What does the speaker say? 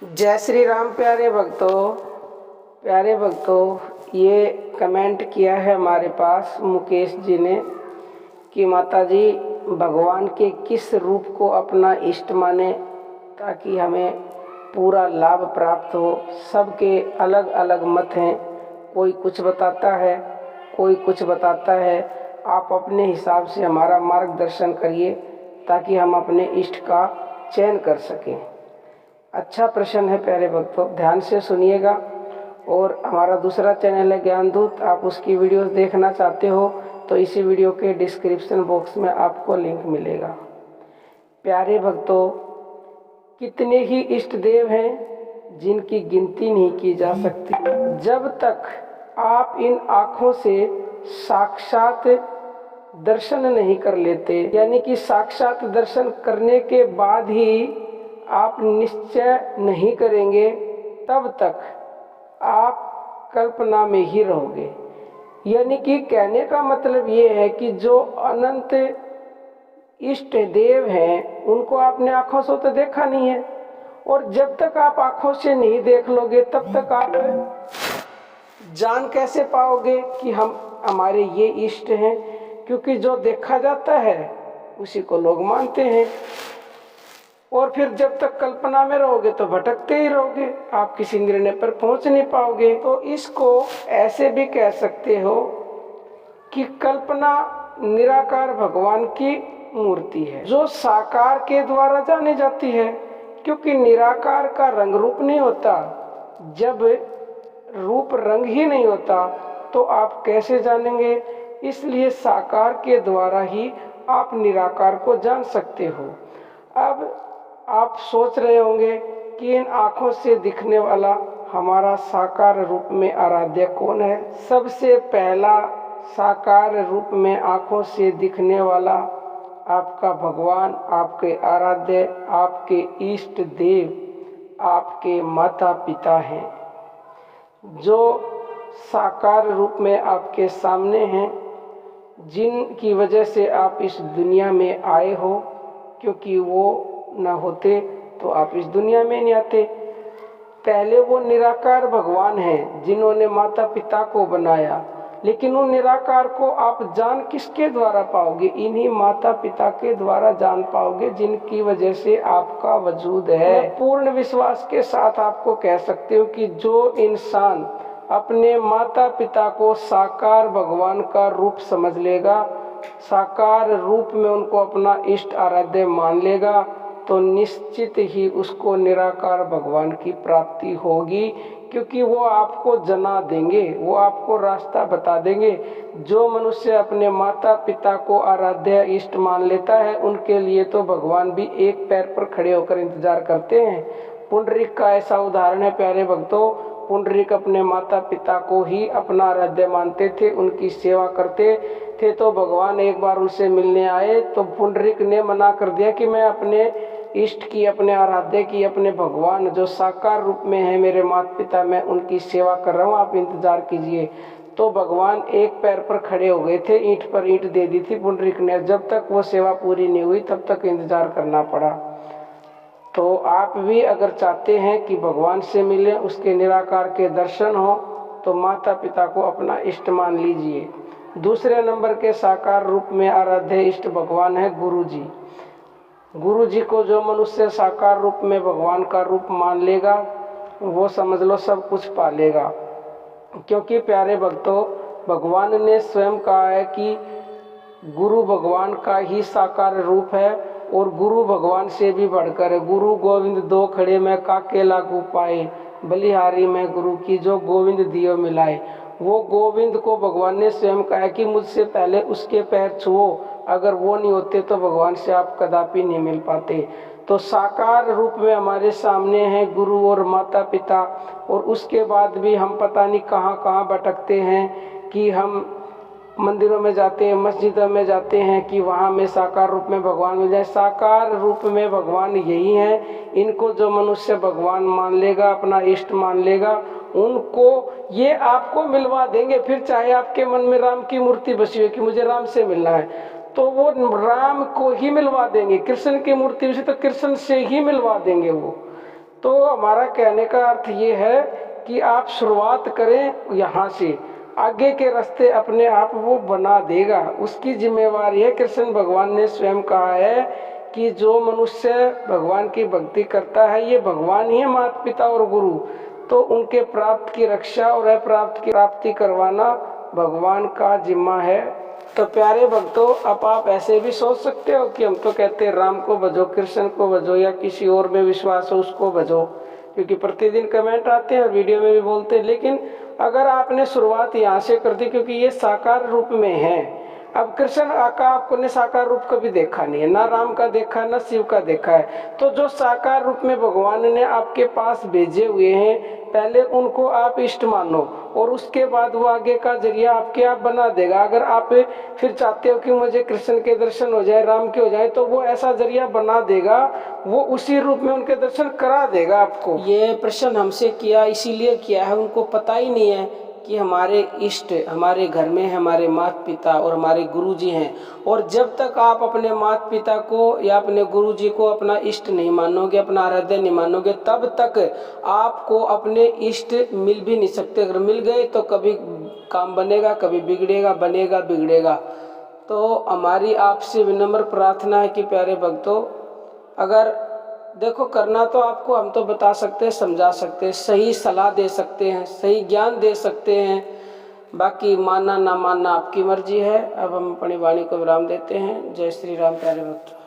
जय श्री राम। प्यारे भक्तों, ये कमेंट किया है हमारे पास मुकेश जी ने कि माता जी भगवान के किस रूप को अपना इष्ट माने ताकि हमें पूरा लाभ प्राप्त हो। सबके अलग अलग मत हैं, कोई कुछ बताता है, कोई कुछ बताता है। आप अपने हिसाब से हमारा मार्गदर्शन करिए ताकि हम अपने इष्ट का चयन कर सकें। अच्छा प्रश्न है प्यारे भक्तों, ध्यान से सुनिएगा। और हमारा दूसरा चैनल है ज्ञानदूत, आप उसकी वीडियोस देखना चाहते हो तो इसी वीडियो के डिस्क्रिप्शन बॉक्स में आपको लिंक मिलेगा। प्यारे भक्तों, कितने ही इष्ट देव हैं जिनकी गिनती नहीं की जा सकती। जब तक आप इन आँखों से साक्षात दर्शन नहीं कर लेते, यानी कि साक्षात दर्शन करने के बाद ही आप निश्चय नहीं करेंगे, तब तक आप कल्पना में ही रहोगे। यानी कि कहने का मतलब ये है कि जो अनंत इष्ट देव हैं उनको आपने आंखों से तो देखा नहीं है, और जब तक आप आंखों से नहीं देख लोगे तब तक आप जान कैसे पाओगे कि हमारे ये इष्ट हैं। क्योंकि जो देखा जाता है उसी को लोग मानते हैं, और फिर जब तक कल्पना में रहोगे तो भटकते ही रहोगे, आप किसी निर्णय पर पहुंच नहीं पाओगे। तो इसको ऐसे भी कह सकते हो कि कल्पना निराकार भगवान की मूर्ति है जो साकार के द्वारा जानी जाती है। क्योंकि निराकार का रंग रूप नहीं होता, जब रूप रंग ही नहीं होता तो आप कैसे जानेंगे। इसलिए साकार के द्वारा ही आप निराकार को जान सकते हो। अब आप सोच रहे होंगे कि इन आँखों से दिखने वाला हमारा साकार रूप में आराध्य कौन है। सबसे पहला साकार रूप में आँखों से दिखने वाला आपका भगवान, आपके आराध्य, आपके इष्ट देव, आपके माता पिता हैं, जो साकार रूप में आपके सामने हैं, जिनकी वजह से आप इस दुनिया में आए हो। क्योंकि वो न होते तो आप इस दुनिया में नहीं आते। पहले वो निराकार भगवान हैं जिन्होंने माता पिता को बनाया, लेकिन उन निराकार को आप जान किसके द्वारा पाओगे? इन्हीं माता पिता के द्वारा जान पाओगे, जिनकी वजह से आपका वजूद है। मैं पूर्ण विश्वास के साथ आपको कह सकती हूँ कि जो इंसान अपने माता पिता को साकार भगवान का रूप समझ लेगा, साकार रूप में उनको अपना इष्ट आराध्य मान लेगा, तो निश्चित ही उसको निराकार भगवान की प्राप्ति होगी। क्योंकि वो आपको जना देंगे, वो आपको रास्ता बता देंगे। जो मनुष्य अपने माता पिता को आराध्य इष्ट मान लेता है, उनके लिए तो भगवान भी एक पैर पर खड़े होकर इंतजार करते हैं। पुंडरीक का ऐसा उदाहरण है प्यारे भक्तों। पुंडरीक अपने माता पिता को ही अपना आराध्य मानते थे, उनकी सेवा करते थे। तो भगवान एक बार उनसे मिलने आए तो पुंडरीक ने मना कर दिया कि मैं अपने इष्ट की, अपने आराध्य की, अपने भगवान जो साकार रूप में है मेरे माता पिता, मैं उनकी सेवा कर रहा हूँ, आप इंतजार कीजिए। तो भगवान एक पैर पर खड़े हो गए थे, ईंट पर ईंट दे दी थी पुंडरीक ने। जब तक वो सेवा पूरी नहीं हुई तब तक इंतजार करना पड़ा। तो आप भी अगर चाहते हैं कि भगवान से मिले, उसके निराकार के दर्शन हो, तो माता पिता को अपना इष्ट मान लीजिए। दूसरे नंबर के साकार रूप में आराध्य इष्ट भगवान है गुरु जी। गुरु जी को जो मनुष्य साकार रूप में भगवान का रूप मान लेगा, वो समझ लो सब कुछ पा लेगा। क्योंकि प्यारे भक्तों, भगवान ने स्वयं कहा है कि गुरु भगवान का ही साकार रूप है, और गुरु भगवान से भी बढ़कर है। गुरु गोविंद दो खड़े में काके लागू पाए, बलिहारी में गुरु की जो गोविंद दियो मिलाए। वो गोविंद को भगवान ने स्वयं कहा कि मुझसे पहले उसके पैर छुओ, अगर वो नहीं होते तो भगवान से आप कदापि नहीं मिल पाते। तो साकार रूप में हमारे सामने हैं गुरु और माता पिता, और उसके बाद भी हम पता नहीं कहाँ कहाँ भटकते हैं कि हम मंदिरों में जाते हैं, मस्जिदों में जाते हैं कि वहाँ में साकार रूप में भगवान मिल जाए। साकार रूप में भगवान यही हैं। इनको जो मनुष्य भगवान मान लेगा, अपना इष्ट मान लेगा, उनको ये आपको मिलवा देंगे। फिर चाहे आपके मन में राम की मूर्ति बसी हो कि मुझे राम से मिलना है, तो वो राम को ही मिलवा देंगे। कृष्ण की मूर्ति से तो कृष्ण से ही मिलवा देंगे वो। तो हमारा कहने का अर्थ ये है कि आप शुरुआत करें यहाँ से, आगे के रास्ते अपने आप वो बना देगा। उसकी जिम्मेवारी है। कृष्ण भगवान ने स्वयं कहा है कि जो मनुष्य भगवान की भक्ति करता है, ये भगवान ही है माता पिता और गुरु, तो उनके प्राप्त की रक्षा और अप्राप्त की प्राप्ति करवाना भगवान का जिम्मा है। तो प्यारे भक्तों, अब आप ऐसे भी सोच सकते हो कि हम तो कहते हैं राम को भजो, कृष्ण को भजो, या किसी और में विश्वास हो उसको भजो, क्योंकि प्रतिदिन कमेंट आते हैं और वीडियो में भी बोलते हैं। लेकिन अगर आपने शुरुआत यहाँ से कर दी, क्योंकि ये साकार रूप में है। अब कृष्ण का आपको ने साकार रूप कभी देखा नहीं है, ना राम का देखा, ना शिव का देखा है। तो जो साकार रूप में भगवान ने आपके पास भेजे हुए हैं, पहले उनको आप इष्ट मानो और उसके बाद वो आगे का जरिया आपके आप बना देगा। अगर आप फिर चाहते हो कि मुझे कृष्ण के दर्शन हो जाए, राम के हो जाए, तो वो ऐसा जरिया बना देगा, वो उसी रूप में उनके दर्शन करा देगा आपको। ये प्रश्न हमसे किया इसीलिए किया है, उनको पता ही नहीं है कि हमारे इष्ट हमारे घर में हमारे माता पिता और हमारे गुरुजी हैं। और जब तक आप अपने माता पिता को या अपने गुरुजी को अपना इष्ट नहीं मानोगे, अपना आराध्य नहीं मानोगे, तब तक आपको अपने इष्ट मिल भी नहीं सकते। अगर मिल गए तो कभी काम बनेगा, कभी बिगड़ेगा, बनेगा बिगड़ेगा। तो हमारी आपसे विनम्र प्रार्थना है कि प्यारे भक्तों, अगर देखो करना तो आपको हम तो बता सकते हैं, समझा सकते हैं, सही सलाह दे सकते हैं, सही ज्ञान दे सकते हैं, बाकी मानना ना मानना आपकी मर्जी है। अब हम अपनी वाणी को विराम देते हैं। जय श्री राम प्यारे भक्तों।